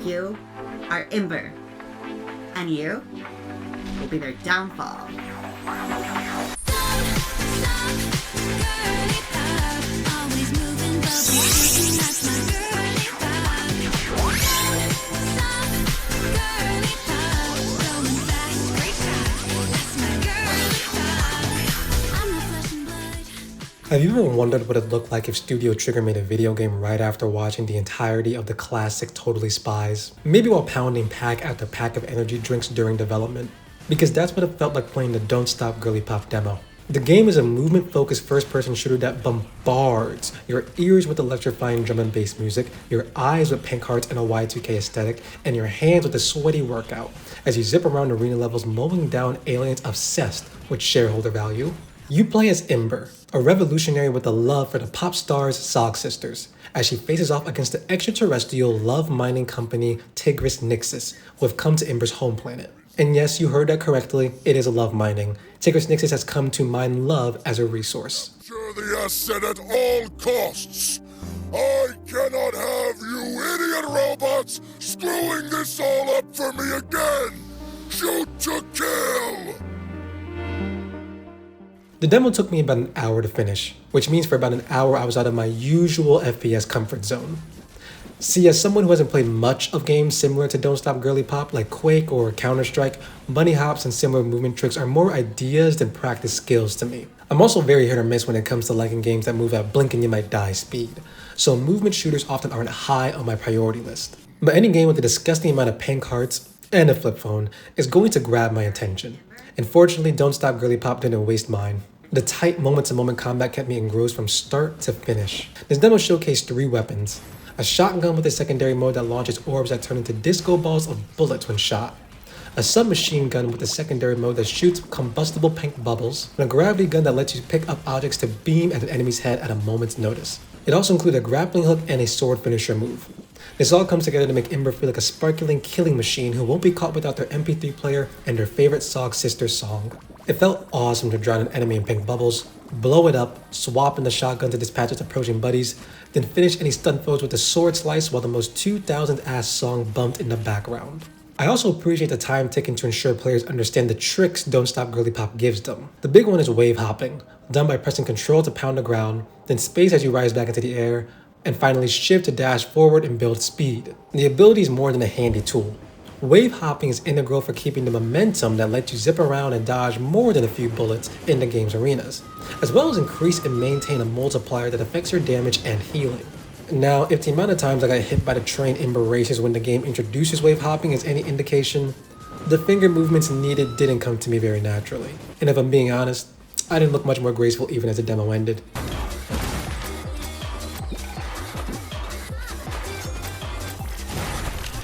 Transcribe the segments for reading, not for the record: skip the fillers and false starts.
you are Ember, and you will be their downfall. Have you ever wondered what it'd look like if Studio Trigger made a video game right after watching the entirety of the classic Totally Spies? Maybe while pounding pack after pack of energy drinks during development? Because that's what it felt like playing the Don't Stop Girlypop demo. The game is a movement-focused first-person shooter that bombards your ears with electrifying drum and bass music, your eyes with pink hearts and a Y2K aesthetic, and your hands with a sweaty workout as you zip around arena levels mowing down aliens obsessed with shareholder value. You play as Ember, a revolutionary with a love for the pop stars Zog sisters, as she faces off against the extraterrestrial love mining company Tigris Nixus, who have come to Ember's home planet. And yes, you heard that correctly, it is a love mining. Tigris Nixus has come to mine love as a resource. Secure the asset at all costs. I cannot have you idiot robots screwing this all up for me again. Shoot to kill. The demo took me about an hour to finish, which means for about an hour I was out of my usual FPS comfort zone. See, as someone who hasn't played much of games similar to Don't Stop Girlypop like Quake or Counter-Strike, bunny hops and similar movement tricks are more ideas than practice skills to me. I'm also very hit or miss when it comes to liking games that move at blink and you might die speed, so movement shooters often aren't high on my priority list. But any game with a disgusting amount of pink hearts and a flip phone is going to grab my attention. And fortunately, Don't Stop Girlypop didn't waste mine. The tight moment-to-moment combat kept me engrossed from start to finish. This demo showcased 3 weapons: a shotgun with a secondary mode that launches orbs that turn into disco balls of bullets when shot, a submachine gun with a secondary mode that shoots combustible pink bubbles, and a gravity gun that lets you pick up objects to beam at an enemy's head at a moment's notice. It also included a grappling hook and a sword finisher move. This all comes together to make Ember feel like a sparkling killing machine who won't be caught without their MP3 player and their favorite Zog Sisters song. It felt awesome to drown an enemy in pink bubbles, blow it up, swap in the shotgun to dispatch its approaching buddies, then finish any stun foes with a sword slice while the most 2000-ass song bumped in the background. I also appreciate the time taken to ensure players understand the tricks Don't Stop Girlypop gives them. The big one is wave hopping, done by pressing Control to pound the ground, then space as you rise back into the air, and finally shift to dash forward and build speed. The ability is more than a handy tool. Wave hopping is integral for keeping the momentum that lets you zip around and dodge more than a few bullets in the game's arenas, as well as increase and maintain a multiplier that affects your damage and healing. Now, if the amount of times I got hit by the train Ember races when the game introduces wave hopping is any indication, the finger movements needed didn't come to me very naturally. And if I'm being honest, I didn't look much more graceful even as the demo ended.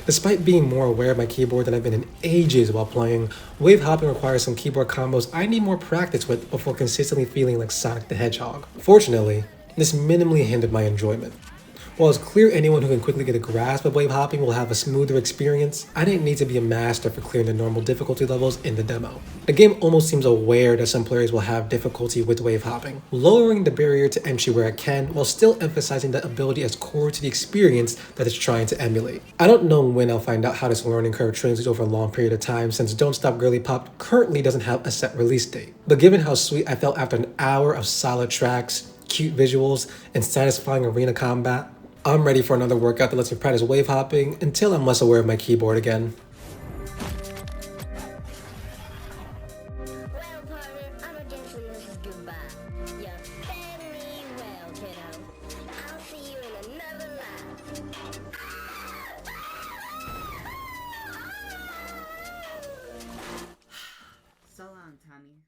Despite being more aware of my keyboard than I've been in ages while playing, wave hopping requires some keyboard combos I need more practice with before consistently feeling like Sonic the Hedgehog. Fortunately, this minimally hindered my enjoyment. While it's clear anyone who can quickly get a grasp of wave hopping will have a smoother experience, I didn't need to be a master for clearing the normal difficulty levels in the demo. The game almost seems aware that some players will have difficulty with wave hopping, lowering the barrier to entry where it can while still emphasizing that ability as core to the experience that it's trying to emulate. I don't know when I'll find out how this learning curve translates over a long period of time since Don't Stop Girlypop currently doesn't have a set release date. But given how sweet I felt after an hour of solid tracks, cute visuals, and satisfying arena combat, I'm ready for another workout that lets me practice wave hopping until I'm less aware of my keyboard again. Well, partner, I'm a gentleman's goodbye. You fed me well, kiddo. I'll see you in another life. So long, Tommy.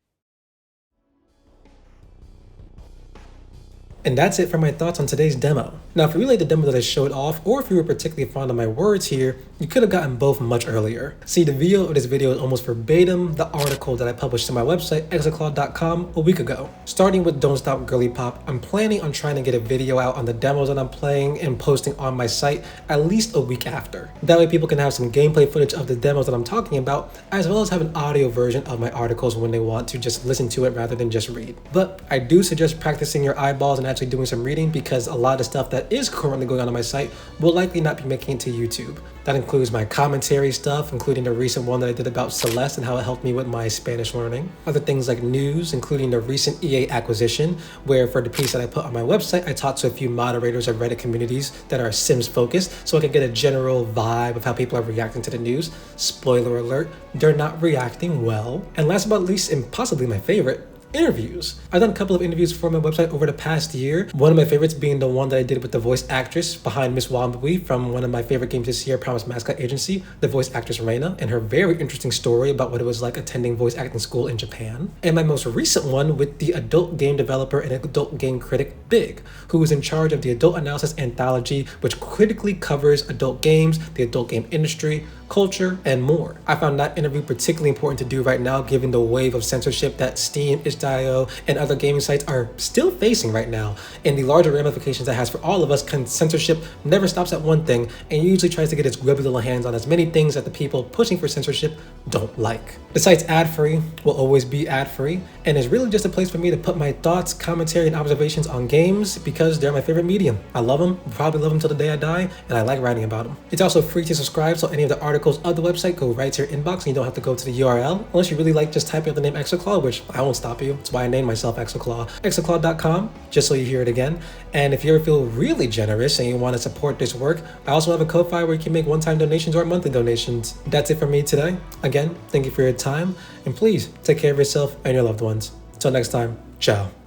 And that's it for my thoughts on today's demo. Now, if you really like the demo that I showed off, or if you were particularly fond of my words here, you could have gotten both much earlier. See, the video of this video is almost verbatim the article that I published to my website, Exalclaw.com, a week ago. Starting with Don't Stop Girlypop, I'm planning on trying to get a video out on the demos that I'm playing and posting on my site at least a week after. That way people can have some gameplay footage of the demos that I'm talking about, as well as have an audio version of my articles when they want to just listen to it rather than just read. But I do suggest practicing your eyeballs and actually doing some reading, because a lot of the stuff that that is currently going on my site will likely not be making it to YouTube. That includes my commentary stuff, including the recent one that I did about Celeste and how it helped me with my Spanish learning. Other things like news, including the recent EA acquisition, where for the piece that I put on my website, I talked to a few moderators of Reddit communities that are Sims focused, so I could get a general vibe of how people are reacting to the news. Spoiler alert, they're not reacting well. And last but not least, and possibly my favorite, interviews. I've done a couple of interviews for my website over the past year. One of my favorites being the one that I did with the voice actress behind Miss Wambui from one of my favorite games this year, Promise Mascot Agency, the voice actress Reina, and her very interesting story about what it was like attending voice acting school in Japan. And my most recent one with the adult game developer and adult game critic Big, who is in charge of the Adult Analysis Anthology, which critically covers adult games, the adult game industry, culture, and more. I found that interview particularly important to do right now, given the wave of censorship that Steam, itch.io, and other gaming sites are still facing right now, and the larger ramifications that has for all of us. Censorship never stops at one thing, and usually tries to get its grubby little hands on as many things that the people pushing for censorship don't like. The site's ad-free, will always be ad-free, and is really just a place for me to put my thoughts, commentary, and observations on games because they're my favorite medium. I love them, probably love them till the day I die, and I like writing about them. It's also free to subscribe, so any of the articles of the website go right to your inbox and you don't have to go to the URL unless you really like just typing out the name Exalclaw, which I won't stop you. That's why I named myself Exalclaw. Exalclaw.com, just so you hear it again. And if you ever feel really generous and you want to support this work, I also have a Ko-Fi where you can make one-time donations or monthly donations. That's it for me today. Again, thank you for your time, and please take care of yourself and your loved ones. Until next time, ciao.